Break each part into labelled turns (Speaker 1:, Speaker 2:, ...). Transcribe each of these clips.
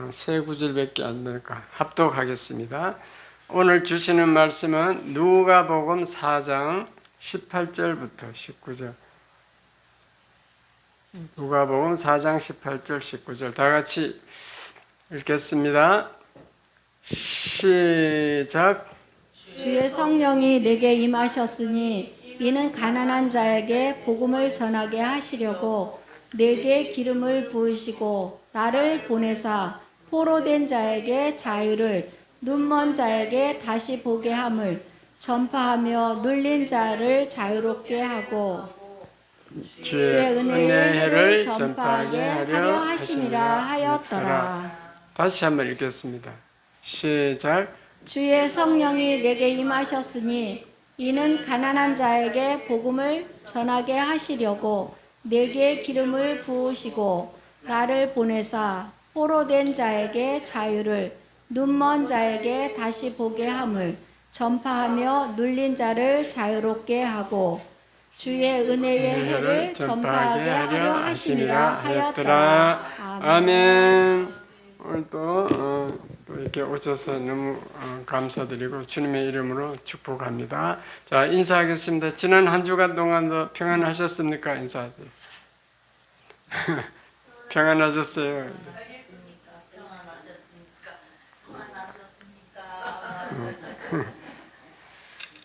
Speaker 1: 세 구절밖에 안 되니까 합독하겠습니다. 오늘 주시는 말씀은 누가복음 4장 18절부터 19절. 누가복음 4장 18절 19절 다 같이 읽겠습니다. 시작.
Speaker 2: 주의 성령이 내게 임하셨으니 이는 가난한 자에게 복음을 전하게 하시려고 내게 기름을 부으시고 나를 보내사 포로된 자에게 자유를 눈먼 자에게 다시 보게 함을 전파하며 눌린 자를 자유롭게 하고 주의 은혜의 해를 전파하게 하려 하심이라 하였더라.
Speaker 1: 다시 한번 읽겠습니다. 시작.
Speaker 2: 주의 성령이 내게 임하셨으니 이는 가난한 자에게 복음을 전하게 하시려고 내게 기름을 부으시고 나를 보내사 포로된 자에게 자유를 눈먼 자에게 다시 보게 함을 전파하며 눌린 자를 자유롭게 하고 주의 은혜의 해를 전파하게 하려 하심이라 하였더라.
Speaker 1: 아멘. 오늘 또 이렇게 오셔서 너무 감사드리고 주님의 이름으로 축복합니다. 자, 인사하겠습니다. 지난 한 주간 동안도 평안하셨습니까? 인사하세요. 평안하셨어요.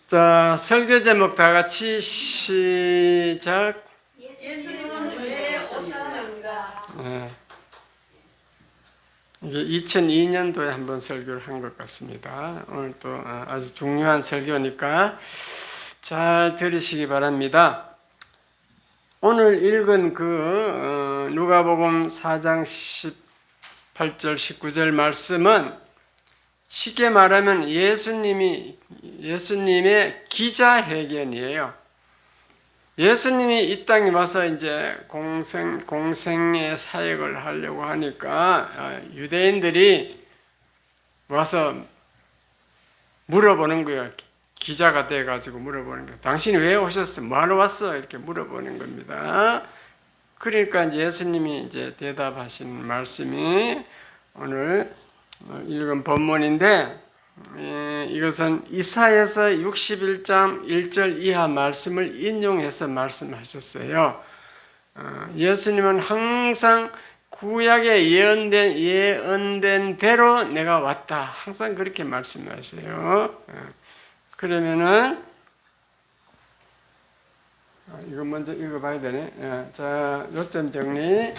Speaker 1: 자, 설교 제목 다 같이 시작.
Speaker 3: 예수님은 왜 오셨는가?
Speaker 1: 이게 2002년도에 한번 설교를 한 것 같습니다. 오늘 또 아주 중요한 설교니까 잘 들으시기 바랍니다. 오늘 읽은 누가복음 4장 18절 19절 말씀은 쉽게 말하면 예수님의 기자회견이에요. 예수님이 이 땅에 와서 이제 공생의 사역을 하려고 하니까 유대인들이 와서 물어보는 거예요. 기자가 돼가지고 물어보는 거예요. 당신이 왜 오셨어? 뭐하러 왔어? 이렇게 물어보는 겁니다. 그러니까 이제 예수님이 이제 대답하신 말씀이 오늘 읽은 본문인데, 이것은 이사야서 61장 1절 이하 말씀을 인용해서 말씀하셨어요. 예수님은 항상 구약에 예언된 대로 내가 왔다. 항상 그렇게 말씀하세요. 그러면은 이거 먼저 읽어봐야 되네. 자, 요점 정리.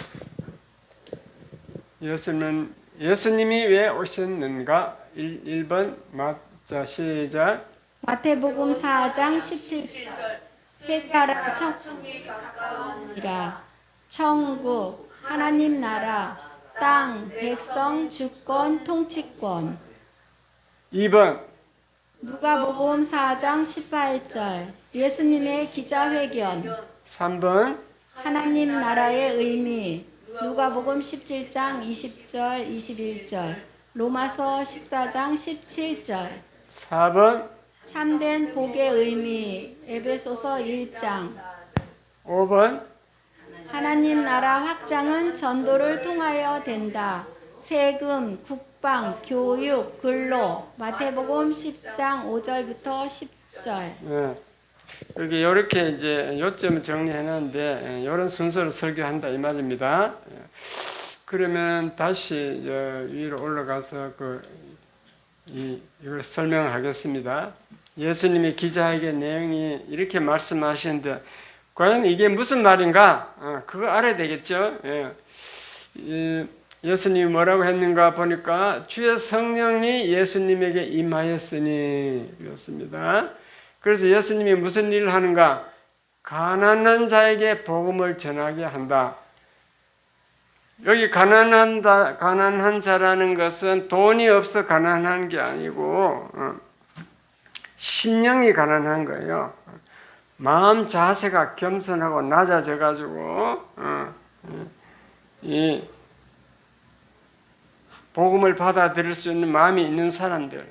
Speaker 1: 예수님이 왜 오셨는가? 1번 자, 시작.
Speaker 2: 마태복음 4장 17절 회개하라 천국이 가까우니라. 천국 하나님 나라 땅 백성 주권 통치권.
Speaker 1: 2번
Speaker 2: 누가복음 4장 18절 예수님의 기자회견.
Speaker 1: 3번
Speaker 2: 하나님 나라의 의미. 누가복음 17장 20절 21절 로마서 14장 17절
Speaker 1: 4번
Speaker 2: 참된 복의 의미. 에베소서 1장
Speaker 1: 5번
Speaker 2: 하나님 나라 확장은 전도를 통하여 된다. 세금, 국방, 교육, 근로. 마태복음 10장 5절부터 10절.
Speaker 1: 네. 이렇게 이제 요점을 정리해놨는데 이런 순서로 설교한다 이 말입니다. 그러면 다시 위로 올라가서 이걸 설명하겠습니다. 예수님이 기자회견 내용이 이렇게 말씀하시는데 과연 이게 무슨 말인가? 그거 알아야 되겠죠. 예수님이 뭐라고 했는가 보니까 주의 성령이 예수님에게 임하였으니 그렇습니다. 그래서 예수님이 무슨 일을 하는가? 가난한 자에게 복음을 전하게 한다. 여기 가난한 자라는 것은 돈이 없어 가난한 게 아니고 심령이 가난한 거예요. 마음 자세가 겸손하고 낮아져 가지고 이 복음을 받아들일 수 있는 마음이 있는 사람들,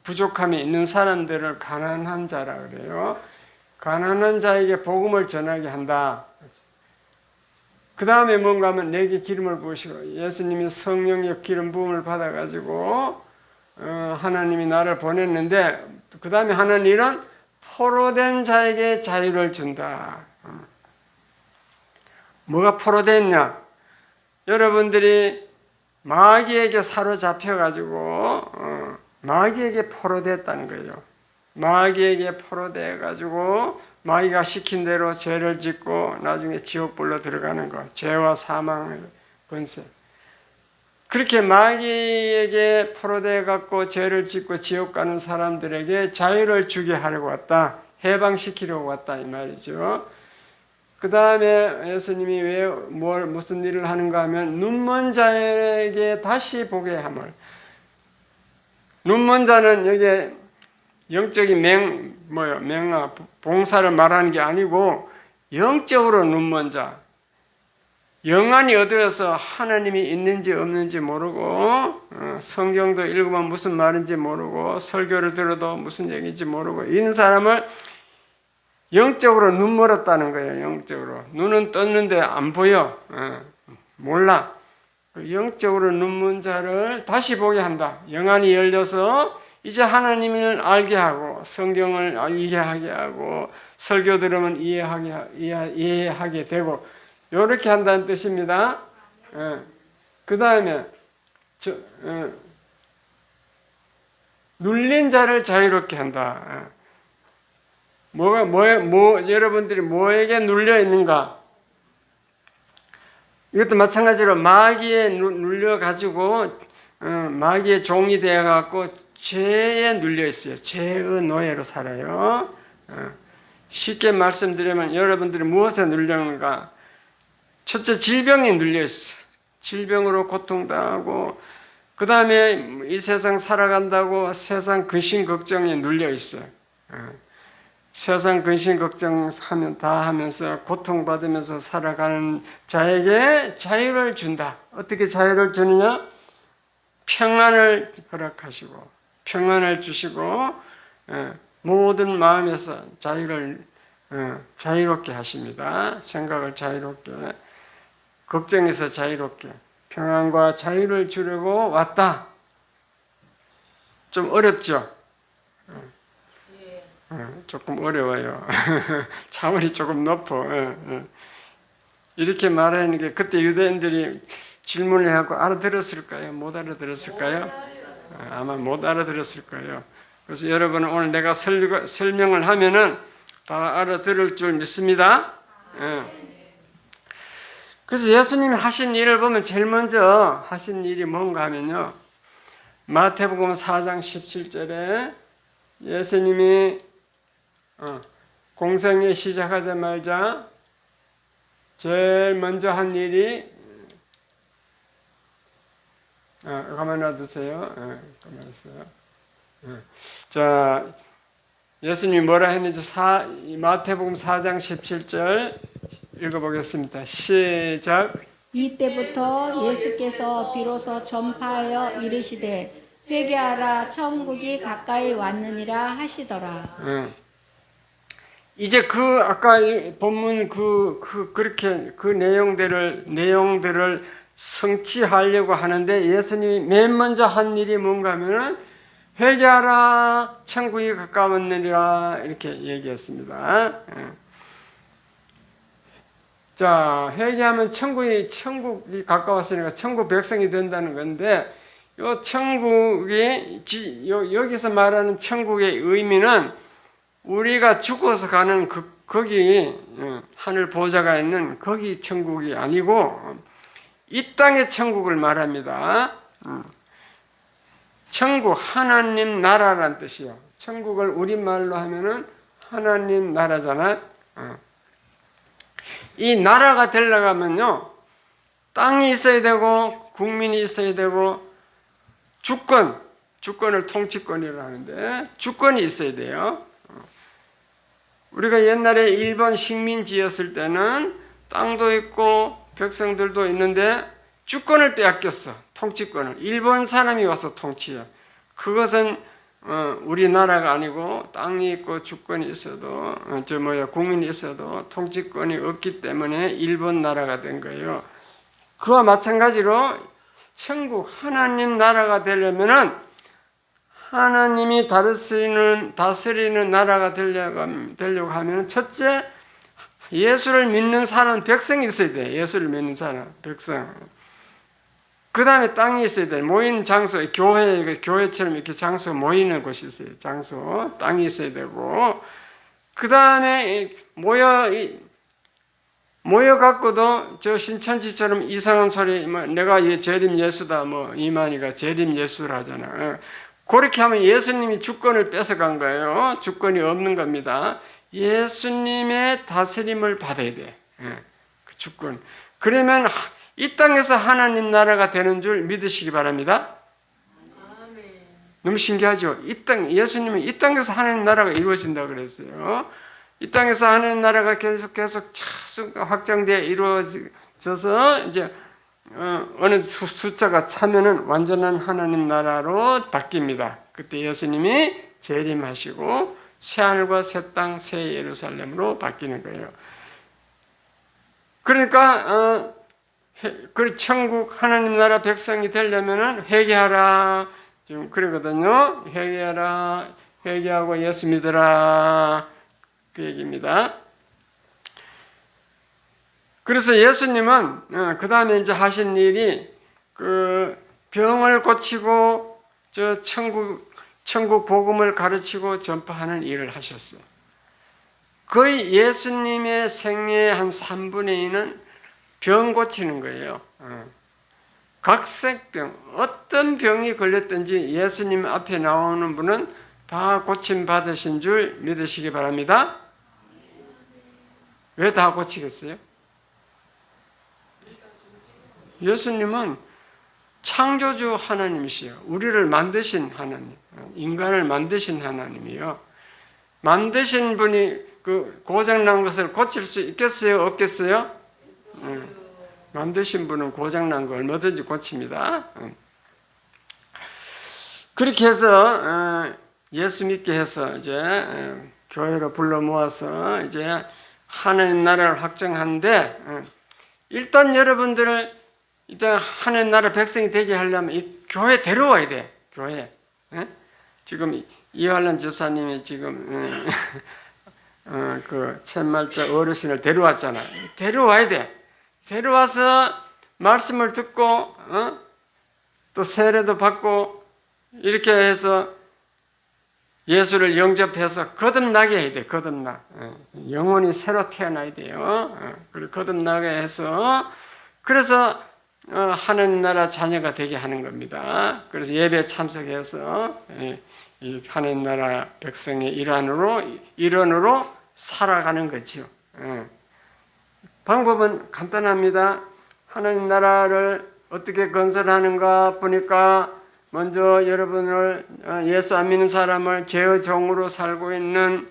Speaker 1: 부족함이 있는 사람들을 가난한 자라 그래요. 가난한 자에게 복음을 전하게 한다. 그 다음에 뭔가 하면 내게 기름을 부으시고 예수님이 성령의 기름 부음을 받아가지고 하나님이 나를 보냈는데 그 다음에 하는 일은 포로된 자에게 자유를 준다. 뭐가 포로됐냐? 여러분들이 마귀에게 사로잡혀가지고 마귀에게 포로됐다는 거예요. 마귀에게 포로돼가지고 마귀가 시킨 대로 죄를 짓고 나중에 지옥불로 들어가는 것, 죄와 사망의 권세. 그렇게 마귀에게 포로돼갖고 죄를 짓고 지옥 가는 사람들에게 자유를 주게 하려고 왔다. 해방시키려고 왔다 이 말이죠. 그 다음에 예수님이 무슨 일을 하는가 하면 눈먼 자에게 다시 보게 함을. 눈먼 자는 여기 영적인 봉사를 말하는 게 아니고 영적으로 눈먼 자. 영안이 어두워서 하나님이 있는지 없는지 모르고 성경도 읽으면 무슨 말인지 모르고 설교를 들어도 무슨 얘기인지 모르고 이런 사람을 영적으로 눈멀었다는 거예요. 영적으로 눈은 떴는데 안 보여. 몰라. 영적으로 눈먼 자를 다시 보게 한다. 영안이 열려서 이제 하나님을 알게 하고 성경을 이해하게 하고 설교 들으면 이해하게 되고 이렇게 한다는 뜻입니다. 그 다음에 눌린 자를 자유롭게 한다. 여러분들이 뭐에게 눌려 있는가? 이것도 마찬가지로 마귀에 눌려 가지고 마귀의 종이 되어 갖고 죄에 눌려 있어요. 죄의 노예로 살아요. 쉽게 말씀드리면 여러분들이 무엇에 눌렸는가? 첫째, 질병에 눌려 있어. 질병으로 고통당하고 그 다음에 이 세상 살아간다고 세상 근심 걱정에 눌려 있어요. 세상 근심 걱정하면 다 하면서 고통받으면서 살아가는 자에게 자유를 준다. 어떻게 자유를 주느냐? 평안을 허락하시고 평안을 주시고 모든 마음에서 자유롭게 하십니다. 생각을 자유롭게, 걱정에서 자유롭게 평안과 자유를 주려고 왔다. 좀 어렵죠? 조금 어려워요. 차원이 조금 높아. 이렇게 말하는 게 그때 유대인들이 질문을 하고 알아들었을까요? 못 알아들었을까요? 아마 못 알아들었을 거예요. 그래서 여러분은 오늘 내가 설명을 하면은 다 알아들을 줄 믿습니다. 그래서 예수님이 하신 일을 보면 제일 먼저 하신 일이 뭔가 하면요. 마태복음 4장 17절에 예수님이 공생애 시작하자마자 제일 먼저 한 일이 가만 놔두세요. 가만 있어요. 자, 예수님이 뭐라 했는지 마태복음 4장 17절 읽어보겠습니다. 시작.
Speaker 2: 이때부터 예수께서 비로소 전파하여 이르시되 회개하라 천국이 가까이 왔느니라 하시더라.
Speaker 1: 이제 아까 본문 그렇게 그 내용들을 성취하려고 하는데 예수님이 맨 먼저 한 일이 뭔가 하면은 회개하라 천국이 가까웠느니라 이렇게 얘기했습니다. 자, 회개하면 천국이 가까웠으니까 천국 백성이 된다는 건데 요 천국이 여기서 말하는 천국의 의미는 우리가 죽어서 가는 거기 하늘 보좌가 있는 거기 천국이 아니고 이 땅의 천국을 말합니다. 천국, 하나님 나라란 뜻이요. 천국을 우리말로 하면은 하나님 나라잖아요. 이 나라가 되려면요, 땅이 있어야 되고, 국민이 있어야 되고, 주권을 통치권이라고 하는데, 주권이 있어야 돼요. 우리가 옛날에 일본 식민지였을 때는 땅도 있고, 백성들도 있는데, 주권을 빼앗겼어. 통치권을. 일본 사람이 와서 통치해. 그것은 우리나라가 아니고 땅이 있고 주권이 있어도 국민이 있어도 통치권이 없기 때문에 일본 나라가 된 거예요. 그와 마찬가지로 천국 하나님 나라가 되려면은 하나님이 다스리는 나라가 되려고 하면 첫째 예수를 믿는 사람 백성이 있어야 돼. 예수를 믿는 사람 백성. 그 다음에 땅이 있어야 돼. 모이는 장소, 교회처럼 이렇게 장소 모이는 곳이 있어요. 장소, 땅이 있어야 되고, 그 다음에 모여갖고도 저 신천지처럼 이상한 소리, 내가 재림 예수다, 이만희가 재림 예수를 하잖아. 그렇게 하면 예수님이 주권을 뺏어간 거예요. 주권이 없는 겁니다. 예수님의 다스림을 받아야 돼. 그 주권. 그러면 이 땅에서 하나님 나라가 되는 줄 믿으시기 바랍니다. 너무 신기하죠? 예수님은 이 땅에서 하나님 나라가 이루어진다고 그랬어요. 이 땅에서 하나님 나라가 계속 확장되어 이루어져서 이제 어느 숫자가 차면은 완전한 하나님 나라로 바뀝니다. 그때 예수님이 재림하시고 새하늘과 새 땅, 새 예루살렘으로 바뀌는 거예요. 그러니까 그 천국 하나님 나라 백성이 되려면은 회개하라 지금 그러거든요. 회개하라, 회개하고 예수 믿으라 그 얘기입니다. 그래서 예수님은 그 다음에 이제 하신 일이 그 병을 고치고 저 천국 복음을 가르치고 전파하는 일을 하셨어요. 거의 예수님의 생애의 한 3분의 2는 병 고치는 거예요. 각색병, 어떤 병이 걸렸든지 예수님 앞에 나오는 분은 다 고침받으신 줄 믿으시기 바랍니다. 왜 다 고치겠어요? 예수님은 창조주 하나님이시요. 우리를 만드신 하나님, 인간을 만드신 하나님이요. 만드신 분이 그 고장난 것을 고칠 수 있겠어요? 없겠어요? 만드신 분은 고장난 거 얼마든지 고칩니다. 그렇게 해서 예수 믿게 해서 이제 교회로 불러 모아서 이제 하나님 나라를 확정하는데 일단 여러분들을 일단 하나님 나라 백성이 되게 하려면 이 교회 데려와야 돼. 교회. 지금 이활란 집사님이 지금 그 쳇말자 어르신을 데려왔잖아. 데려와야 돼. 데려와서 말씀을 듣고 또 세례도 받고 이렇게 해서 예수를 영접해서 거듭나게 해야 돼. 거듭나. 영혼이 새로 태어나야 돼요. 그리고 거듭나게 해서 그래서 하나님 나라 자녀가 되게 하는 겁니다. 그래서 예배 참석해서 이 하나님 나라 백성의 일원으로 살아가는 거죠. 방법은 간단합니다. 하나님 나라를 어떻게 건설하는가 보니까 먼저 여러분을 예수 안 믿는 사람을 죄의 종으로 살고 있는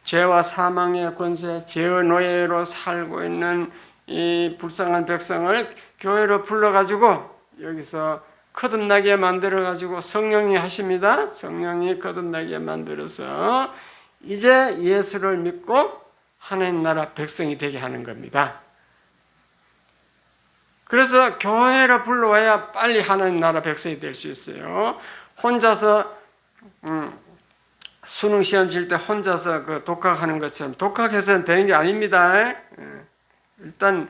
Speaker 1: 죄와 사망의 권세, 죄의 노예로 살고 있는 이 불쌍한 백성을 교회로 불러가지고 여기서 거듭나게 만들어가지고 성령이 하십니다. 성령이 거듭나게 만들어서 이제 예수를 믿고 하나님 나라 백성이 되게 하는 겁니다. 그래서 교회로 불러와야 빨리 하나님 나라 백성이 될 수 있어요. 혼자서 수능 시험 칠 때 혼자서 그 독학하는 것처럼 독학해서는 되는 게 아닙니다. 일단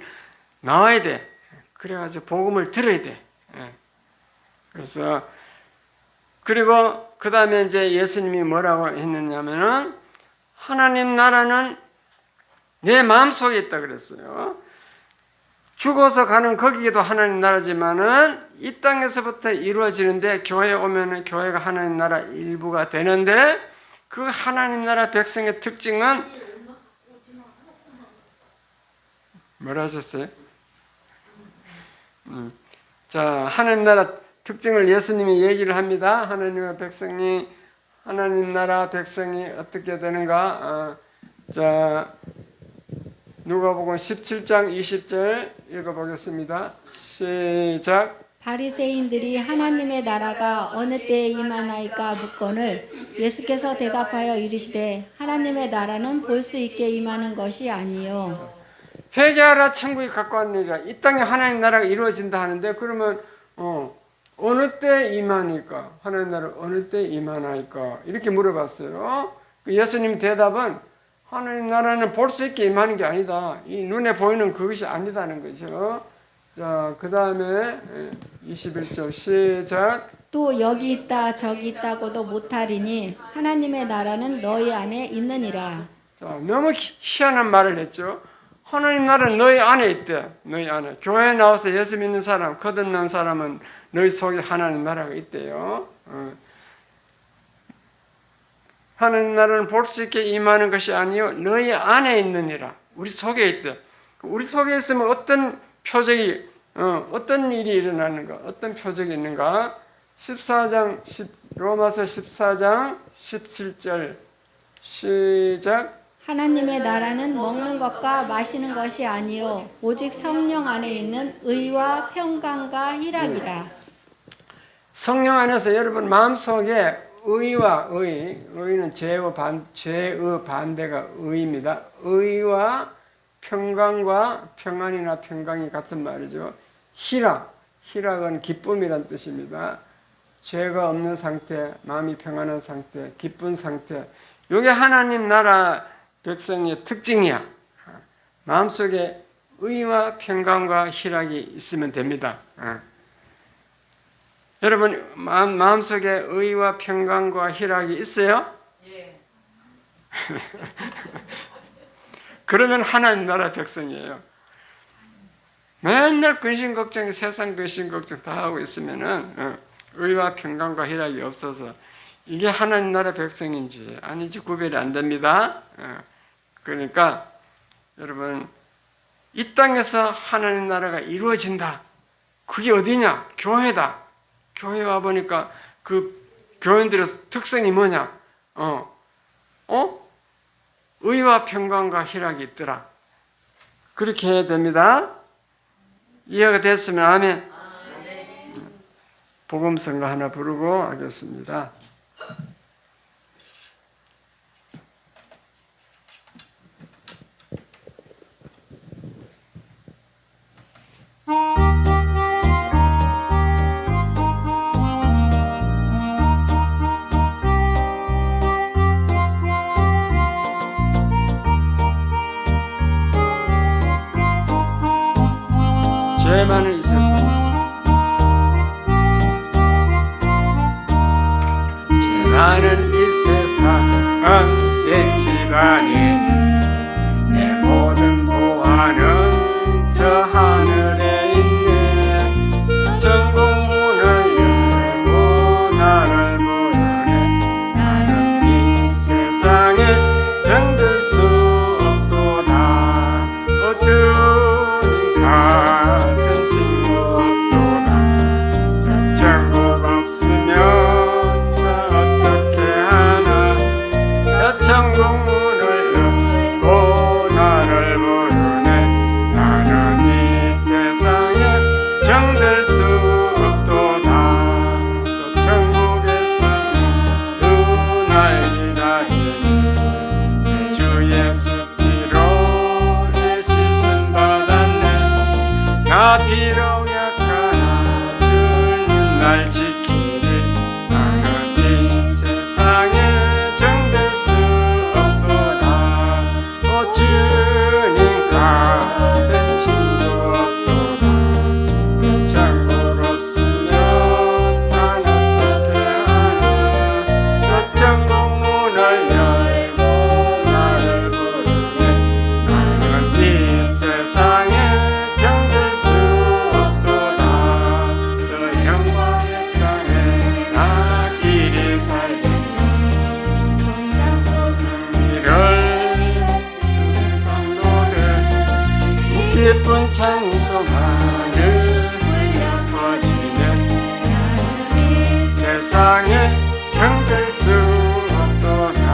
Speaker 1: 나와야 돼. 그래가지고 복음을 들어야 돼. 그래서 그리고 그 다음에 이제 예수님이 뭐라고 했느냐면은 하나님 나라는 내 마음속에 있다 그랬어요. 죽어서 가는 거기에도 하나님 나라지만은 이 땅에서부터 이루어지는데 교회에 오면은 교회가 하나님 나라 일부가 되는데 그 하나님 나라 백성의 특징은 뭐라 하셨어요? 자, 하나님 나라 특징을 예수님이 얘기를 합니다. 하나님의 백성이 하나님 나라 백성이 어떻게 되는가? 자, 누가복음 17장 20절 읽어보겠습니다. 시작.
Speaker 2: 바리새인들이 하나님의 나라가 어느 때에 임하나이까 묻거늘 예수께서 대답하여 이르시되 하나님의 나라는 볼 수 있게 임하는 것이 아니요
Speaker 1: 회개하라 천국이 가까웠느니라. 이 땅에 하나님 나라가 이루어진다 하는데 그러면 어느 때 임하니까 하나님 나라 어느 때 임하나이까 이렇게 물어봤어요. 예수님 대답은 하나님 나라는 볼 수 있게 임하는 게 아니다. 이 눈에 보이는 그것이 아니다는 거죠. 자, 그 다음에 21절 시작.
Speaker 2: 또 여기 있다 저기 있다고도 못하리니 하나님의 나라는 너희 안에 있느니라.
Speaker 1: 자, 너무 희한한 말을 했죠. 하나님 나라는 너희 안에 있대. 너희 안에. 교회에 나와서 예수 믿는 사람, 거듭난 사람은 너희 속에 하나님 나라가 있대요. 하나님 나라는 볼 수 있게 임하는 것이 아니요 너희 안에 있느니라. 우리 속에 있대. 우리 속에 있으면 어떤 표적이 어떤 일이 일어나는가? 어떤 표적이 있는가? 14장 로마서 14장 17절 시작.
Speaker 2: 하나님의 나라는 먹는 것과 마시는 것이 아니요 오직 성령 안에 있는 의와 평강과 희락이라.
Speaker 1: 성령 안에서 여러분 마음속에 의와 의는 죄의 반대가 의입니다. 의와 평강과 평안이나 평강이 같은 말이죠. 희락은 기쁨이란 뜻입니다. 죄가 없는 상태, 마음이 평안한 상태, 기쁜 상태. 이게 하나님 나라 백성의 특징이야. 마음속에 의와 평강과 희락이 있으면 됩니다. 여러분 마음속에 의와 평강과 희락이 있어요?
Speaker 3: 예.
Speaker 1: 그러면 하나님 나라 백성이에요. 맨날 근심 걱정, 세상 근심 걱정 다 하고 있으면은 의와 평강과 희락이 없어서 이게 하나님 나라 백성인지 아닌지 구별이 안 됩니다. 그러니까 여러분 이 땅에서 하나님 나라가 이루어진다. 그게 어디냐? 교회다. 교회 와 보니까 그 교인들의 특성이 뭐냐? 의와 평강과 희락이 있더라. 그렇게 해야 됩니다. 이해가 됐으면 아멘. 복음성가 하나 부르고 하겠습니다. 죄 많은 이 세상, 죄 많은 이 세상은 내 집안이니 내 모든 보화는 저 하늘에 있네. 저 천국 문을 열고 나를 부르네. 나는 이 세상에 정들 수 없도다. 주님 같은 친구 없도다. 저 천국 없으면 어떻게 하나. 저 천국 문을 열고 나를 부르네. 나는 이 세상에 정들 수 없도다. 또 천국에서 날 기다리네. 주 예수 피로 내 씻음 받았네. 나 비록 약하나 주님 날 지키리. 나는 이 세상에 정될 수 없도다. 오 주님 같은 친구 없도다. 저 천국 없으면 난 어떻게 하나. 저 천국 문을 열고 나를 부르네. 나는 이 세상에 정될 수 없도다. 저 영광의 땅에 나 길이 살겠네. 손잡고 승리를 외치는 성도들 기쁜 찬송하늘 울려 퍼지네. 나는 이 세상에 정될 수 없도다.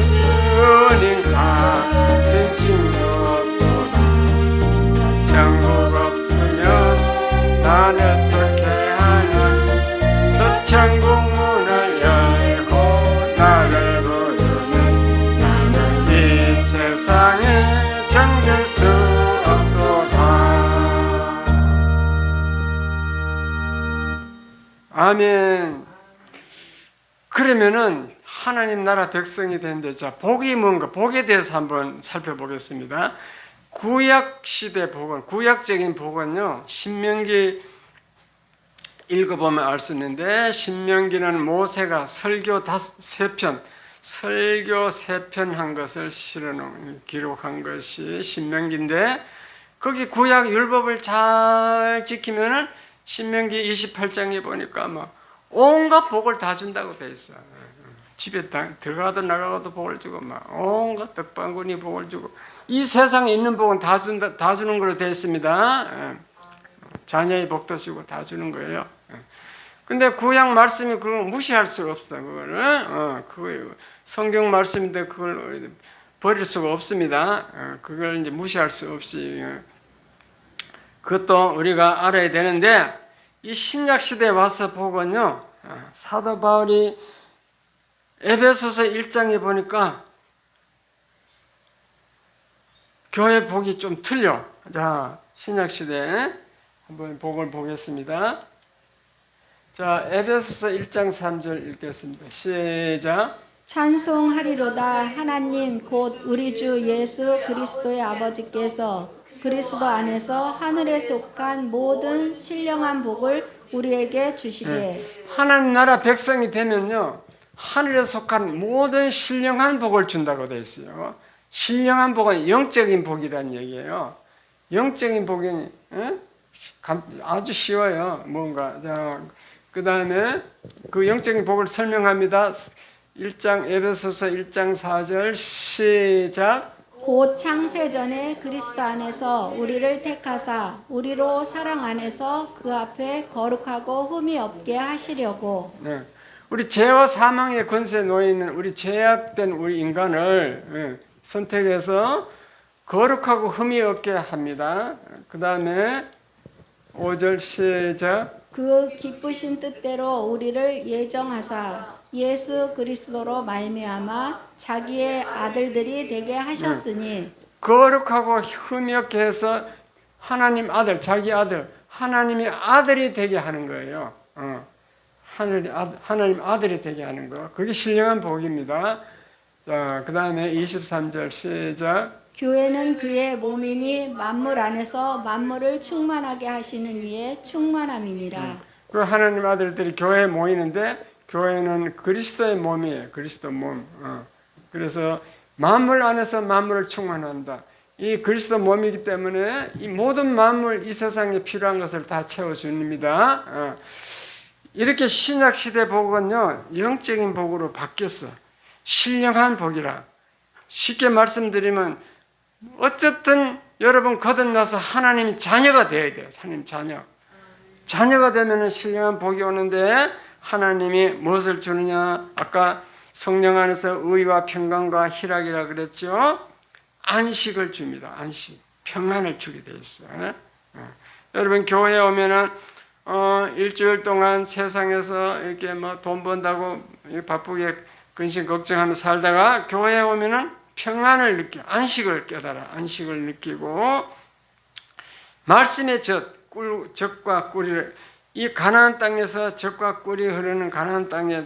Speaker 1: 주님 같은 친구 없도다. 저 천국 없으면 나는 아멘. 그러면은 하나님 나라 백성이 되는데, 자, 복이 뭔가, 복에 대해서 한번 살펴보겠습니다. 구약 시대 복은, 구약적인 복은요, 신명기 읽어보면 알 수 있는데, 신명기는 모세가 설교 3편 한 것을 실어놓은, 기록한 것이 신명기인데, 거기 구약 율법을 잘 지키면은 신명기 28장에 보니까 뭐 온갖 복을 다 준다고 돼 있어. 집에 들어가도 나가도 복을 주고 막 온갖 떡방군이 복을 주고, 이 세상에 있는 복은 다 준다, 다 주는 걸로 되어 있습니다. 자녀의 복도 주고 다 주는 거예요. 근데 구약 말씀이 그걸 무시할 수가 없어. 그거를 그걸 성경 말씀인데 그걸 버릴 수가 없습니다. 그걸 이제 무시할 수 없이 그것도 우리가 알아야 되는데, 이 신약 시대에 와서 복은요, 사도 바울이 에베소서 1장에 보니까 교회 복이 좀 틀려. 자, 신약 시대 한번 복을 보겠습니다. 자, 에베소서 1장 3절 읽겠습니다. 시작.
Speaker 2: 찬송하리로다. 하나님 곧 우리 주 예수 그리스도의 아버지께서 그리스도 안에서 하늘에 속한 모든 신령한 복을 우리에게 주시되.
Speaker 1: 하나님 나라 백성이 되면요, 하늘에 속한 모든 신령한 복을 준다고 되어 있어요. 신령한 복은 영적인 복이라는 얘기예요. 영적인 복이 아주 쉬워요. 뭔가. 자, 그 다음에 그 영적인 복을 설명합니다. 1장 에베소서 1장 4절 시작.
Speaker 2: 곧 창세전에 그리스도 안에서 우리를 택하사 우리로 사랑 안에서 그 앞에 거룩하고 흠이 없게 하시려고.
Speaker 1: 네. 우리 죄와 사망의 권세에 놓여 있는 우리 죄악된 우리 인간을 선택해서 거룩하고 흠이 없게 합니다. 그 다음에 5절 시작.
Speaker 2: 그 기쁘신 뜻대로 우리를 예정하사 예수 그리스도로 말미암아 자기의 아들들이 되게 하셨으니.
Speaker 1: 거룩하고 흠이 없게 해서 하나님 아들, 자기 아들, 하나님의 아들이 되게 하는 거예요. 하나님 아들이 되게 하는 거. 그게 신령한 복입니다. 자, 그 다음에 23절 시작.
Speaker 2: 교회는 그의 몸이니 만물 안에서 만물을 충만하게 하시는 이의 충만함이니라.
Speaker 1: 그 하나님 아들들이 교회에 모이는데, 교회는 그리스도의 몸이에요. 그리스도 몸. 그래서 만물 안에서 만물을 충만한다. 이 그리스도 몸이기 때문에 이 모든 만물, 이 세상에 필요한 것을 다 채워줍니다. 이렇게 신약 시대 복은요, 영적인 복으로 바뀌었어. 신령한 복이라. 쉽게 말씀드리면, 어쨌든 여러분 거듭나서 하나님 자녀가 되어야 돼요. 하나님 자녀. 자녀가 되면은 신령한 복이 오는데, 하나님이 무엇을 주느냐? 아까 성령 안에서 의와 평강과 희락이라 그랬죠. 안식을 줍니다. 안식, 평안을 주게 돼 있어요. 여러분 교회에 오면은 일주일 동안 세상에서 이렇게 뭐 돈 번다고 바쁘게 근심 걱정하며 살다가 교회에 오면은 평안을 느껴, 안식을 깨달아, 안식을 느끼고, 말씀의 젖과 꿀을, 이 가나안 땅에서 젖과 꿀이 흐르는 가나안 땅에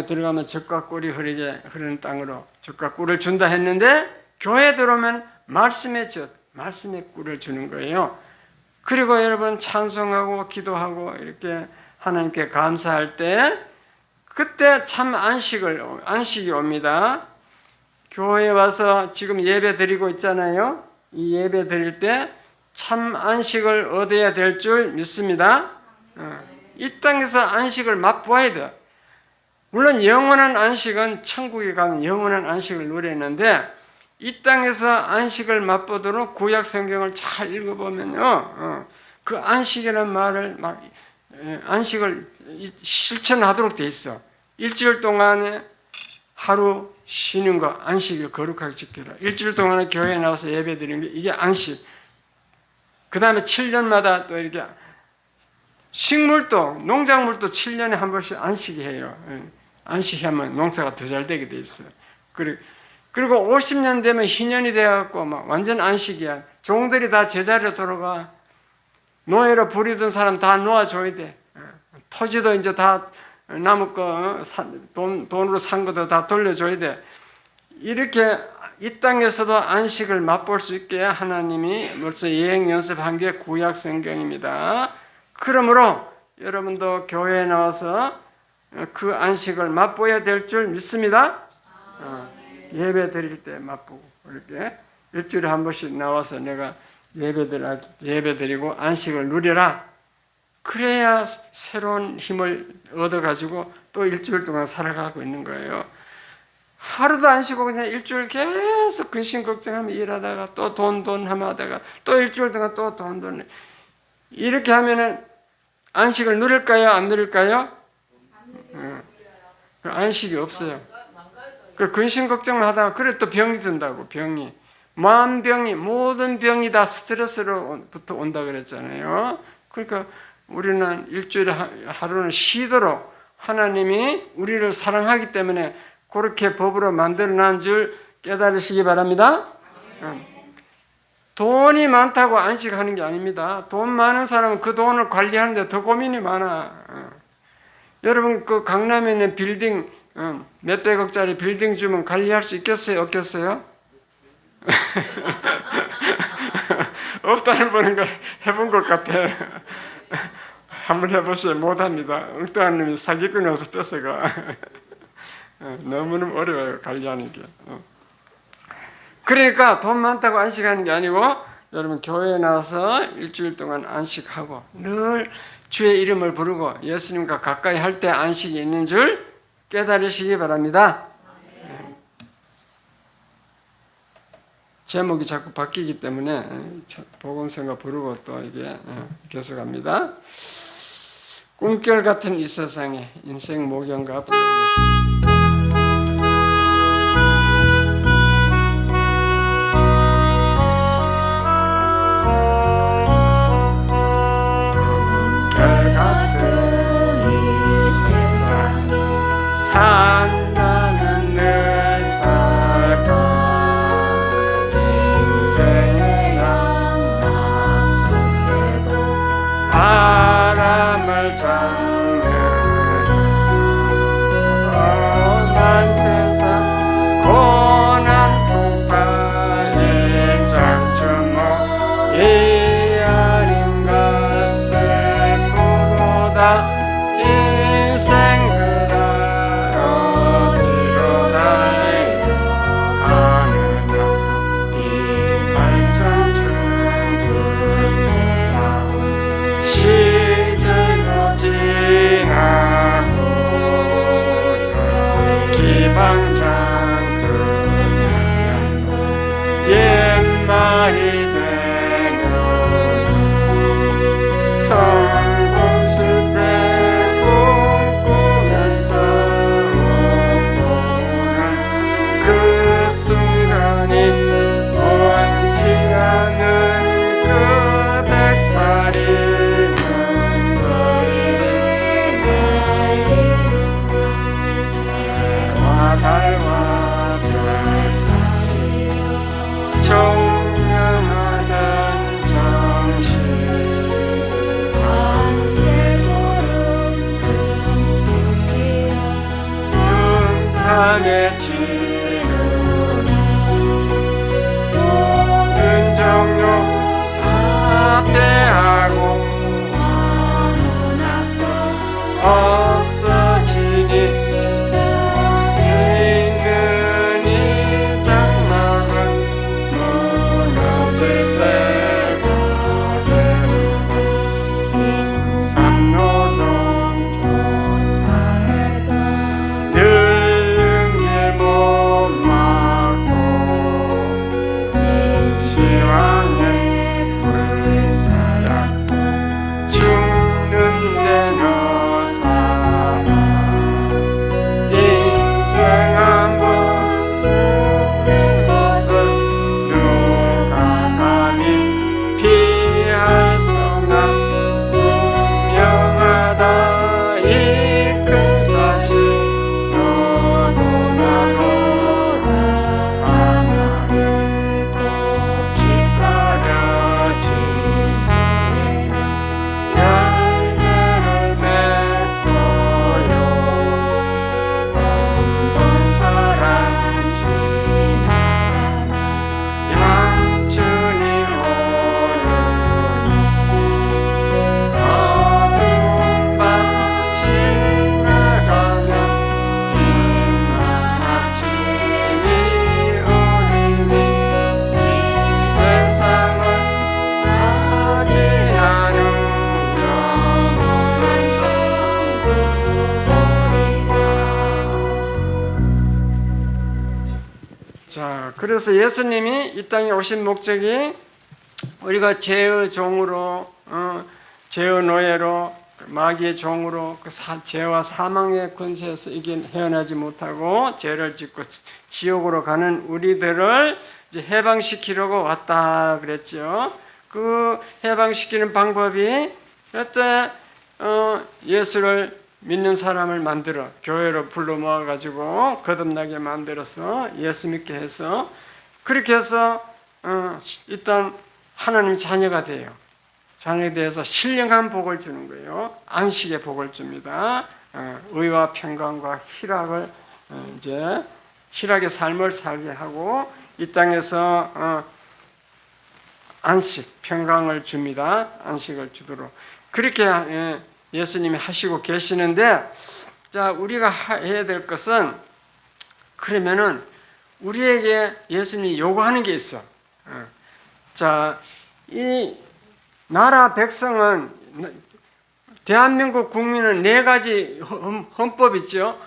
Speaker 1: 들어가면 젖과 꿀이 흐르는 땅으로 젖과 꿀을 준다 했는데, 교회에 들어오면 말씀의 젖, 말씀의 꿀을 주는 거예요. 그리고 여러분 찬송하고 기도하고 이렇게 하나님께 감사할 때, 그때 참 안식이 옵니다. 교회에 와서 지금 예배 드리고 있잖아요. 이 예배 드릴 때 참 안식을 얻어야 될 줄 믿습니다. 이 땅에서 안식을 맛보아야 돼요. 물론 영원한 안식은 천국에 가면 영원한 안식을 누리는데, 이 땅에서 안식을 맛보도록 구약 성경을 잘 읽어보면요, 그 안식이라는 말을 안식을 실천하도록 돼 있어. 일주일 동안에 하루 쉬는 거, 안식을 거룩하게 지켜라. 일주일 동안에 교회에 나와서 예배 드리는 게 이게 안식. 그 다음에 7년마다 또 이렇게 식물도, 농작물도 7년에 한 번씩 안식해요. 안식하면 농사가 더 잘 되게 돼 있어요. 그리고 50년 되면 희년이 돼갖고 막 완전 안식이야. 종들이 다 제자리로 돌아가. 노예로 부리던 사람 다 놓아줘야 돼. 토지도 이제 다 남의 거 돈으로 산 것도 다 돌려줘야 돼. 이렇게 이 땅에서도 안식을 맛볼 수 있게 하나님이 벌써 예행 연습한 게 구약 성경입니다. 그러므로 여러분도 교회에 나와서 그 안식을 맛보아야 될 줄 믿습니다. 예배 드릴 때 맛보고 이렇게 일주일에 한 번씩 나와서 내가 예배 드리고 안식을 누려라. 그래야 새로운 힘을 얻어가지고 또 일주일 동안 살아가고 있는 거예요. 하루도 안 쉬고 그냥 일주일 계속 근심 걱정하며 일하다가 또 돈 하며 하다가 또 일주일 동안 또 돈 이렇게 하면은 안식을 누릴까요? 안 누릴까요? 안식이 없어요. 그 근심 걱정을 하다가 그래 또 병이 든다고. 병이 마음병이 모든 병이 다 스트레스로부터 온다 그랬잖아요. 그러니까 우리는 일주일에 하루는 쉬도록 하나님이 우리를 사랑하기 때문에 그렇게 법으로 만들어놓은 줄 깨달으시기 바랍니다. 돈이 많다고 안식하는 게 아닙니다. 돈 많은 사람은 그 돈을 관리하는데 더 고민이 많아. 여러분 그 강남에 있는 빌딩 몇백억짜리 빌딩 주면 관리할 수 있겠어요? 없겠어요? 없다는 보는 거 해본 것 같아. 한번 해보세요. 못합니다. 엉뚱한 놈이 사기꾼이 와서 뺏어가. 너무너무 어려워요. 관리하는 게. 그러니까 돈 많다고 안식하는 게 아니고 여러분 교회에 나와서 일주일 동안 안식하고 늘 주의 이름을 부르고 예수님과 가까이 할 때 안식이 있는 줄 깨달으시기 바랍니다. 제목이 자꾸 바뀌기 때문에 복음성가 부르고 또 이게 계속합니다. 꿈결 같은 이 세상에 인생 모경가 불러보겠습니다. 산다는 늘 살까 인생의 양락적대도 바람을 잡는 험한 세상 고난 폭파의 장춘모 이 아닌 것을 보다 인생 방장 그 장면도 옛말이 되는 성공 실패 꿈꾸면서 보는 그 순간이 원치 않은 그 백발이 달과 별까지 청명하던 정신 눈탄에 지르는 모든 정욕 다 빼하고 없어지니 늘 자, 그래서 예수님이 이 땅에 오신 목적이 우리가 죄의 종으로, 죄의 노예로, 마귀의 종으로 그 죄와 사망의 권세에서 이게 헤어나지 못하고 죄를 짓고 지옥으로 가는 우리들을 이제 해방시키려고 왔다 그랬죠. 그 해방시키는 방법이 어째 예수를 믿는 사람을 만들어 교회로 불러 모아가지고 거듭나게 만들어서 예수 믿게 해서 그렇게 해서 일단 하나님 자녀가 돼요. 자녀에 대해서 신령한 복을 주는 거예요. 안식의 복을 줍니다. 의와 평강과 희락을 이제 희락의 삶을 살게 하고 이 땅에서 안식, 평강을 줍니다. 안식을 주도록 그렇게 예수님이 하시고 계시는데, 자, 우리가 해야 될 것은 그러면은 우리에게 예수님이 요구하는 게 있어. 자, 이 나라 백성은 대한민국 국민은 4가지 헌법 있죠.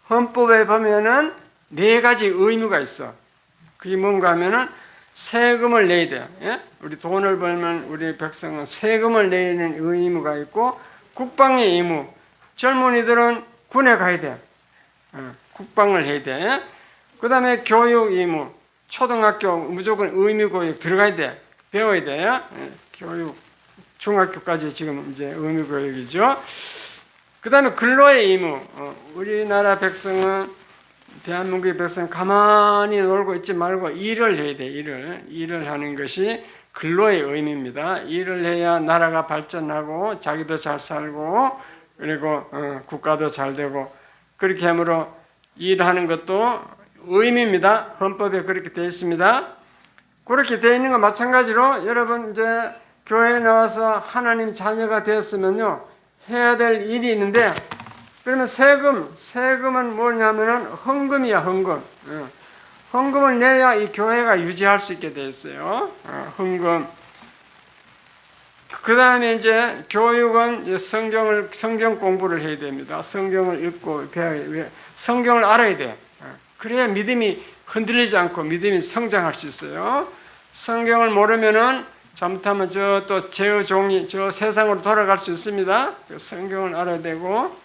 Speaker 1: 헌법에 보면은 4가지 의무가 있어. 그게 뭔가 하면은 세금을 내야 돼요. 예? 우리 돈을 벌면 우리 백성은 세금을 내는 의무가 있고 국방의 의무. 젊은이들은 군에 가야 돼. 국방을 해야 돼. 그 다음에 교육 의무. 초등학교 무조건 의무교육 들어가야 돼. 배워야 돼요. 교육 중학교까지 지금 이제 의무교육이죠. 그 다음에 근로의 의무. 우리나라 백성은 대한민국의 백성은 가만히 놀고 있지 말고 일을 해야 돼. 일을 하는 것이 근로의 의미입니다. 일을 해야 나라가 발전하고 자기도 잘 살고 그리고 국가도 잘 되고 그렇게 함으로 일하는 것도 의미입니다. 헌법에 그렇게 되어 있습니다. 그렇게 되어 있는 것 마찬가지로 여러분 이제 교회에 나와서 하나님 자녀가 되었으면요 해야 될 일이 있는데 그러면 세금은 뭐냐면은 헌금이야 헌금. 헌금을 내야 이 교회가 유지할 수 있게 돼 있어요. 헌금. 그 다음에 이제 교육은 성경 공부를 해야 됩니다. 성경을 읽고 배워야 성경을 알아야 돼. 그래야 믿음이 흔들리지 않고 믿음이 성장할 수 있어요. 성경을 모르면은 잘못하면 또 죄의 종이 저 세상으로 돌아갈 수 있습니다. 성경을 알아야 되고.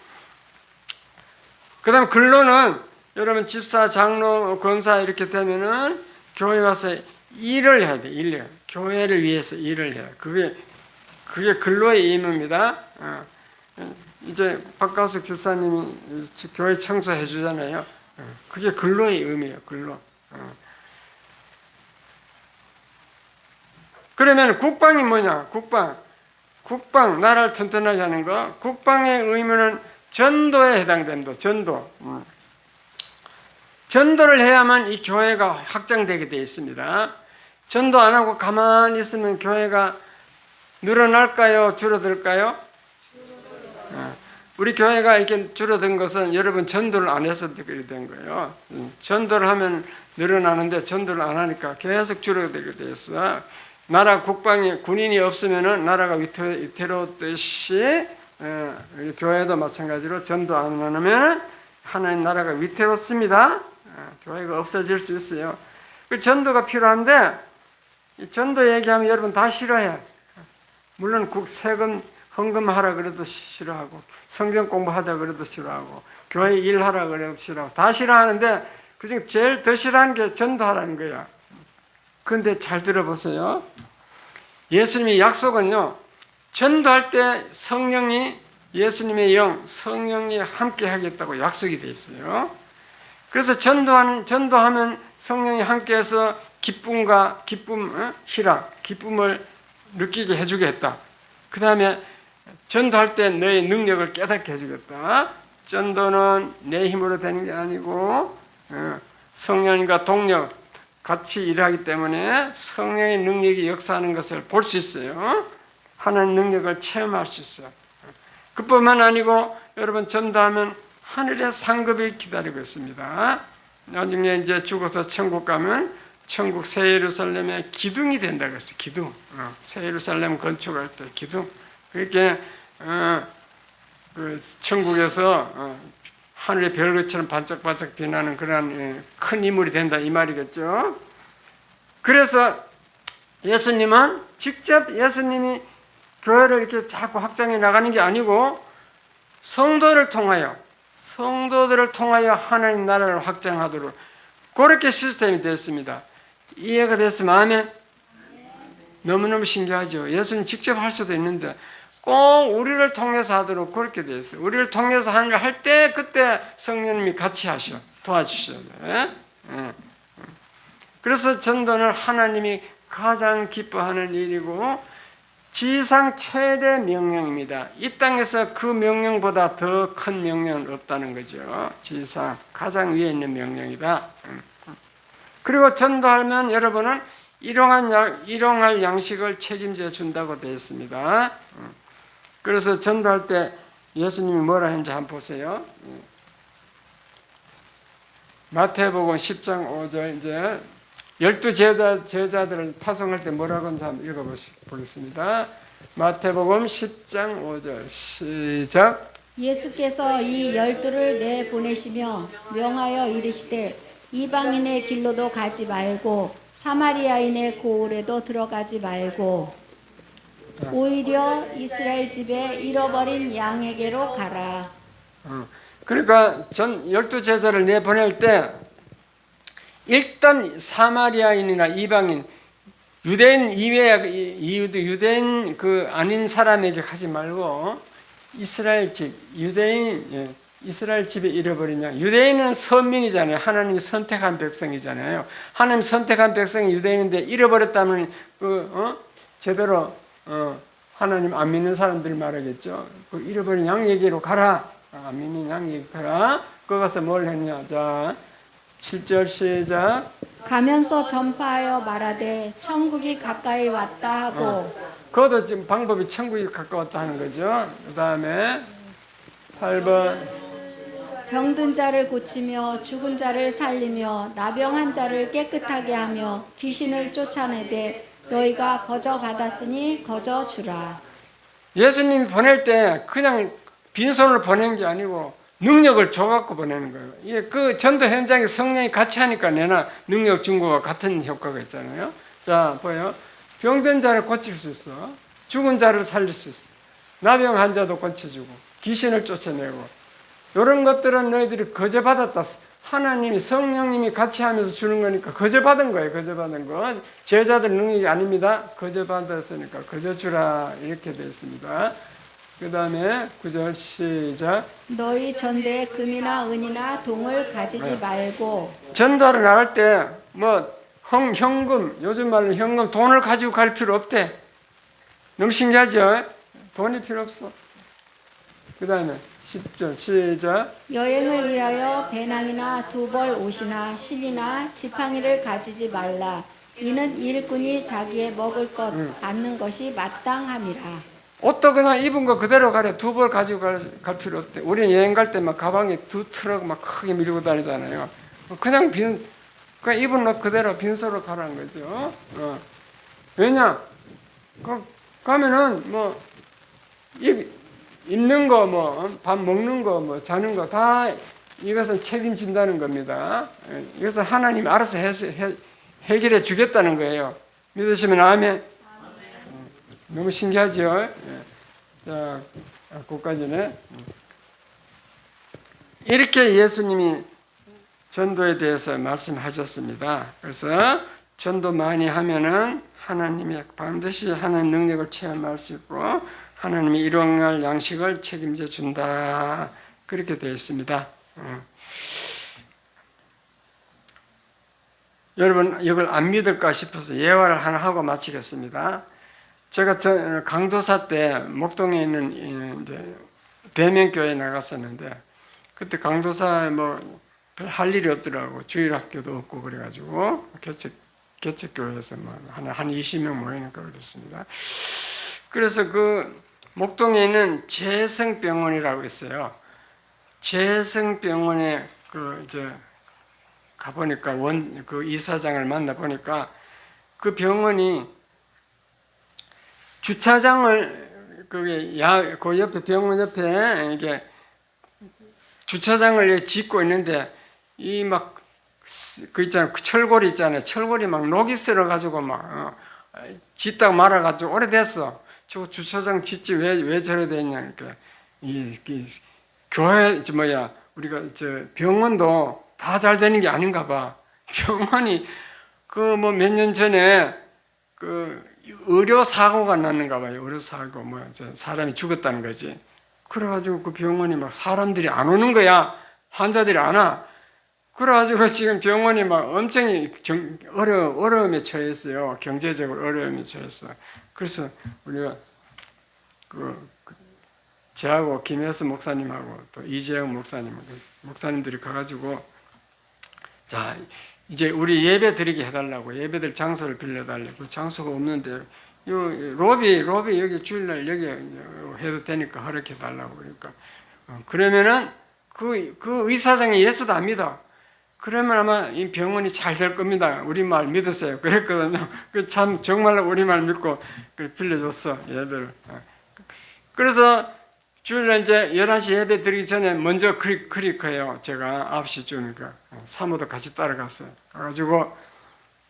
Speaker 1: 그 다음에 근로는 여러분 집사, 장로, 권사 이렇게 되면은 교회 와서 일을 해야 돼. 일을. 교회를 위해서 일을 해요. 그게 근로의 의무입니다. 이제 박가숙 집사님이 교회 청소해 주잖아요. 그게 근로의 의미예요. 근로. 그러면 국방이 뭐냐? 국방 나라를 튼튼하게 하는 거. 국방의 의무는 전도에 해당됩니다. 전도. 전도를 해야만 이 교회가 확장되게 되어 있습니다. 전도 안 하고 가만히 있으면 교회가 늘어날까요? 줄어들까요? 우리 교회가 이렇게 줄어든 것은 여러분 전도를 안 해서 그렇게 된 거예요. 전도를 하면 늘어나는데 전도를 안 하니까 계속 줄어들게 되어 있어. 나라 국방에 군인이 없으면은 나라가 위태롭듯이 교회도 마찬가지로 전도 안 하면 하나님 나라가 위태롭습니다. 교회가 없어질 수 있어요. 그 전도가 필요한데 이 전도 얘기하면 여러분 다 싫어해. 물론 세금 헌금하라 그래도 싫어하고 성경 공부하자 그래도 싫어하고 교회 일하라 그래도 싫어하고 다 싫어하는데 그중에 제일 더 싫어하는 게 전도하라는 거야. 그런데 잘 들어보세요. 예수님의 약속은요. 전도할 때 성령이 예수님의 영, 성령이 함께 하겠다고 약속이 되어 있어요. 그래서 전도하면 성령이 함께해서 희락, 기쁨을 느끼게 해주겠다. 그 다음에 전도할 때 너의 능력을 깨닫게 해주겠다. 전도는 내 힘으로 되는 게 아니고 성령과 동력 같이 일하기 때문에 성령의 능력이 역사하는 것을 볼 수 있어요. 하나님 능력을 체험할 수 있어요. 그뿐만 아니고 여러분 전도하면 하늘의 상급이 기다리고 있습니다. 나중에 이제 죽어서 천국 가면 천국 새 예루살렘의 기둥이 된다고 했어요. 기둥. 새 예루살렘 건축할 때 기둥. 그렇게 그 천국에서 하늘의 별것처럼 반짝반짝 빛나는 그런 큰 인물이 된다 이 말이겠죠. 그래서 예수님은 직접 예수님이 교회를 이렇게 자꾸 확장해 나가는 게 아니고 성도들을 통하여 하나님 나라를 확장하도록 그렇게 시스템이 됐습니다. 이해가 됐으면 아멘. 너무너무 신기하죠. 예수님 직접 할 수도 있는데 꼭 우리를 통해서 하도록 그렇게 되어 있어요. 우리를 통해서 하는 걸 할 때 그때 성령님이 같이 하셔 도와주셔야 돼요. 그래서 전도는 하나님이 가장 기뻐하는 일이고 지상 최대 명령입니다. 이 땅에서 그 명령보다 더 큰 명령은 없다는 거죠. 지상 가장 위에 있는 명령이다. 그리고 전도하면 여러분은 일용할 양식을 책임져 준다고 되어 있습니다. 그래서 전도할 때 예수님이 뭐라 했는지 한번 보세요. 마태복음 10장 5절 이제 12제자들을 파송할 때 뭐라고 하는지 한번 읽어보겠습니다. 마태복음 10장 5절 시작.
Speaker 2: 예수께서 이 12를 내보내시며 명하여 이르시되 이방인의 길로도 가지 말고 사마리아인의 고을에도 들어가지 말고 오히려 이스라엘 집에 잃어버린 양에게로 가라.
Speaker 1: 그러니까 전 12제자를 내보낼 때 일단 사마리아인이나 이방인 유대인 이외에 유대인 그 아닌 사람에게 가지 말고 이스라엘 집 유대인 이스라엘 집에 잃어버린 양. 유대인은 선민이잖아요. 하나님이 선택한 백성이잖아요. 하나님 선택한 백성이 유대인인데 잃어버렸다면 제대로 하나님 안 믿는 사람들이 말하겠죠. 그 잃어버린 양에게로 가라. 안 믿는 양에게 가라. 거기 가서 뭘 했냐. 자 7절 시작.
Speaker 2: 가면서 전파하여 말하되 천국이 가까이 왔다 하고
Speaker 1: 그것도 지금 방법이 천국이 가까웠다 하는 거죠. 그 다음에 8번
Speaker 2: 병든 자를 고치며 죽은 자를 살리며 나병한 자를 깨끗하게 하며 귀신을 쫓아내되 너희가 거저 받았으니 거저 주라.
Speaker 1: 예수님이 보낼 때 그냥 빈손으로 보낸 게 아니고 능력을 줘갖고 보내는 거예요. 이게 그 전도 현장에 성령이 같이 하니까 내나 능력 준 거와 같은 효과가 있잖아요. 자, 보여. 병든 자를 고칠 수 있어. 죽은 자를 살릴 수 있어. 나병 환자도 고쳐주고 귀신을 쫓아내고 이런 것들은 너희들이 거저 받았다. 하나님이 성령님이 같이 하면서 주는 거니까 거저 받은 거예요. 거저 받은 거. 제자들 능력이 아닙니다. 거저 받았으니까 거저 주라 이렇게 되어 있습니다. 그 다음에 9절 시작.
Speaker 2: 너희 전대에 금이나 은이나 동을 가지지 말고
Speaker 1: 전도하러 나갈 때 뭐 현금 요즘 말로 현금 돈을 가지고 갈 필요 없대. 너무 신기하죠? 돈이 필요 없어. 그 다음에 10절 시작.
Speaker 2: 여행을 위하여 배낭이나 두벌 옷이나 실이나 지팡이를 가지지 말라. 이는 일꾼이 자기의 먹을 것 받는 것이 마땅함이라.
Speaker 1: 옷도 그냥 입은 거 그대로 가래. 두 벌 가지고 갈 필요 없대. 우리는 여행 갈 때 막 가방에 2트럭 막 크게 밀고 다니잖아요. 그냥 그냥 입은 옷 그대로 빈소로 가라는 거죠. 왜냐? 가면은 뭐 입는 거 뭐 밥 먹는 거 뭐 자는 거 다 이것은 책임진다는 겁니다. 이것은 하나님 알아서 해결해 주겠다는 거예요. 믿으시면 아멘. 너무 신기하죠? 자, 거기까지네. 이렇게 예수님이 전도에 대해서 말씀하셨습니다. 그래서 전도 많이 하면은 하나님이 반드시 하는 능력을 체험할 수 있고 하나님이 일용할 양식을 책임져 준다. 그렇게 되어 있습니다. 여러분 이걸 안 믿을까 싶어서 예화를 하나 하고 마치겠습니다. 제가 강도사 때 목동에 있는 이제 대면교회에 나갔었는데 그때 강도사 뭐 별 할 일이 없더라고. 주일학교도 없고 그래가지고 개척교회에서 뭐 한 20명 모이니까 그랬습니다. 그래서 그 목동에 있는 재성병원이라고 있어요. 재성병원에 그 이제 가보니까 그 이사장을 만나 보니까 그 병원이 주차장을 그 옆에 병원 옆에 이게 주차장을 짓고 있는데 이 막 그 있잖아요. 그 철골이 있잖아요. 철골이 막 녹이 쓸어 가지고 막 짓다가 말아 가지고 오래됐어. 저 주차장 짓지 왜 저래 됐냐. 그러니까 이 교회 뭐야 우리가 저 병원도 다 잘 되는 게 아닌가 봐. 병원이 그 뭐 몇 년 전에 그 의료 사고가 났는가 봐요. 의료 사고 뭐 사람이 죽었다는 거지. 그래가지고 그 병원이 막 사람들이 안 오는 거야. 환자들이 안 와. 그래가지고 지금 병원이 막 엄청 어려움에 처했어요. 경제적으로 어려움에 처했어. 그래서 우리가 저하고 김혜수 목사님하고 또 이재영 목사님들이 가가지고 자 이제 우리 예배 드리게 해달라고 예배들 장소를 빌려달라고 그 장소가 없는데 요 로비 여기 주일날 여기 해도 되니까 허락해 달라고 그러니까 그러면은 그 의사장이 예수도 안 믿어. 그러면 아마 이 병원이 잘 될 겁니다. 우리 말 믿으세요. 그랬거든요. 그 참 정말로 우리 말 믿고 빌려줬어 예배를. 그래서 주일날 이제 11시 예배 드리기 전에 먼저 크리커예요. 제가 9시쯤이니까 사모도 같이 따라갔어요. 가가지고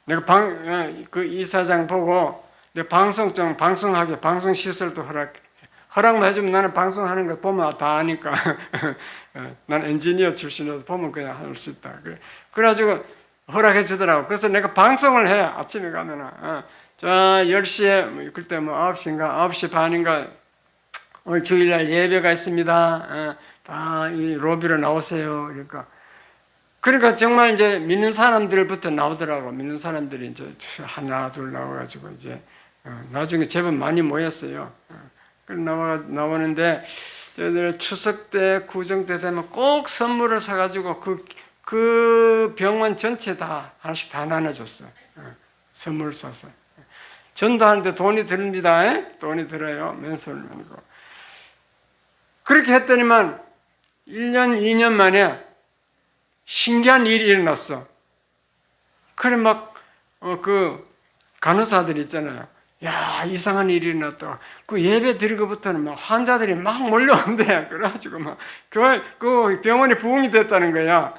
Speaker 1: 내가 그 이사장 보고 내 방송하게 방송 시설도 허락만 해주면 나는 방송하는 거 보면 다 아니까. 난 엔지니어 출신이라서 보면 그냥 할 수 있다. 그래가지고 허락해 주더라고. 그래서 내가 방송을 해. 아침에 가면은. 자, 10시에, 그때 뭐 9시인가, 9시 반인가, 오늘 주일날 예배가 있습니다. 다 이 로비로 나오세요. 그러니까 정말 이제 믿는 사람들부터 나오더라고. 믿는 사람들이 이제 하나, 둘 나와가지고 이제 나중에 제법 많이 모였어요. 나오는데 저희들 추석 때 구정 때 되면 꼭 선물을 사가지고 그 병원 전체 다 하나씩 다 나눠줬어. 선물을 사서 전도하는데 돈이 듭니다. 돈이 들어요. 맨손으로. 그렇게 했더니만 1년 2년 만에 신기한 일이 일어났어. 그래 막 그 간호사들 있잖아요. 야, 이상한 일이 일어났다. 그 예배 드리고부터는 막 환자들이 막 몰려온대. 그래가지고 막 그 병원이 부흥이 됐다는 거야.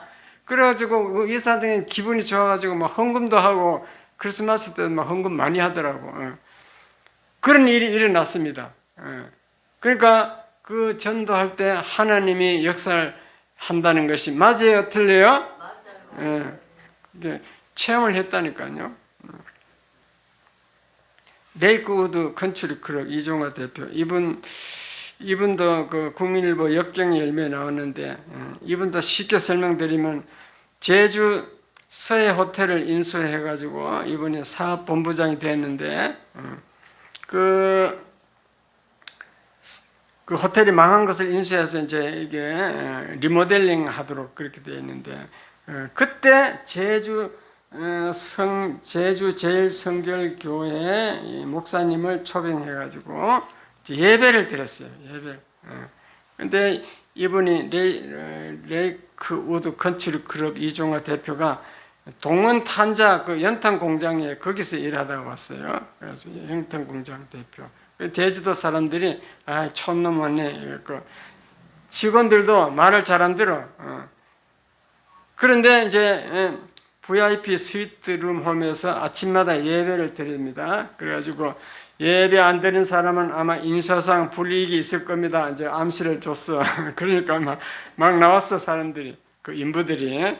Speaker 1: 그래가지고 그 의사장님 기분이 좋아가지고 막 헌금도 하고 크리스마스 때 막 헌금 많이 하더라고. 그런 일이 일어났습니다. 그러니까 그 전도할 때 하나님이 역사를 한다는 것이 맞아요, 틀려요? 맞아요. 체험을 했다니까요. 레이크우드 컨트리 클럽 이종화 대표 이분도 그 국민일보 역경의 열매에 나왔는데 이분도 쉽게 설명드리면 제주 서해 호텔을 인수해가지고 이분이 사업본부장이 됐는데 그 호텔이 망한 것을 인수해서 이제 이게 리모델링 하도록 그렇게 되어 있는데 그때 제주 제일성결교회 목사님을 초빙해가지고 예배를 드렸어요. 예배. 근데 이분이 레이크우드 컨트리 클럽 이종화 대표가 동원 탄자 그 연탄 공장에 거기서 일하다가 왔어요. 그래서 연탄 공장 대표. 제주도 사람들이 촌놈 왔네. 직원들도 말을 잘 안 들어. 그런데 이제 VIP 스위트룸 홈에서 아침마다 예배를 드립니다. 그래가지고 예배 안 드린 사람은 아마 인사상 불이익이 있을 겁니다. 이제 암시를 줬어. 그러니까 막 나왔어 사람들이 그 인부들이.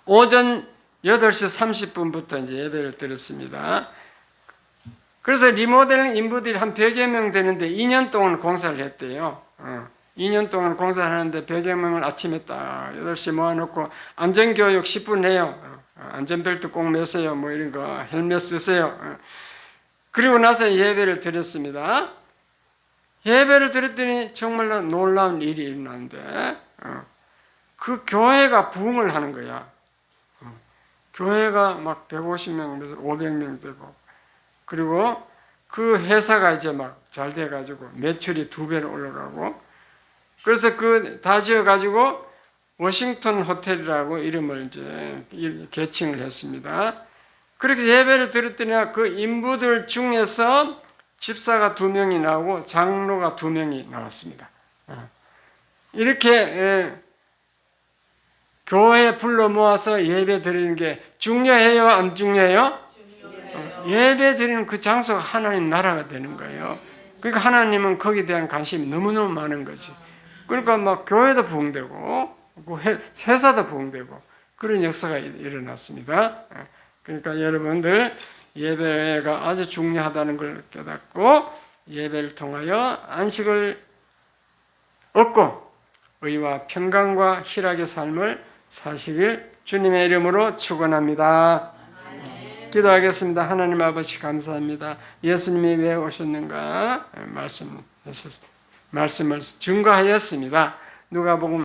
Speaker 1: 오전 8시 30분부터 이제 예배를 드렸습니다. 그래서 리모델링 인부들이 한 100여 명 되는데 2년 동안 공사를 했대요. 2년 동안 공사를 하는데 100여 명을 아침에 딱 8시 모아놓고 안전교육 10분 해요. 안전벨트 꼭 매세요. 뭐 이런 거 헬멧 쓰세요. 그리고 나서 예배를 드렸습니다. 예배를 드렸더니 정말로 놀라운 일이 일어났는데 그 교회가 부흥을 하는 거야. 교회가 막 150명, 500명 되고 그리고 그 회사가 이제 막 잘 돼가지고 매출이 2배로 올라가고 그래서 다 지어가지고 워싱턴 호텔이라고 이름을 이제 개칭을 했습니다. 그렇게 예배를 드렸더니 그 인부들 중에서 집사가 2명이 나오고 장로가 2명이 나왔습니다. 이렇게 교회에 불러 모아서 예배 드리는 게 중요해요? 안 중요해요? 예배 드리는 그 장소가 하나님 나라가 되는 거예요. 그러니까 하나님은 거기에 대한 관심이 너무너무 많은 거지. 그러니까 막 교회도 부흥되고 세사도 부흥되고 그런 역사가 일어났습니다. 그러니까 여러분들 예배가 아주 중요하다는 걸 깨닫고 예배를 통하여 안식을 얻고 의와 평강과 희락의 삶을 사시길 주님의 이름으로 축원합니다. 기도하겠습니다. 하나님 아버지 감사합니다. 예수님이 왜 오셨는가 말씀을 증거하였습니다. 누가복음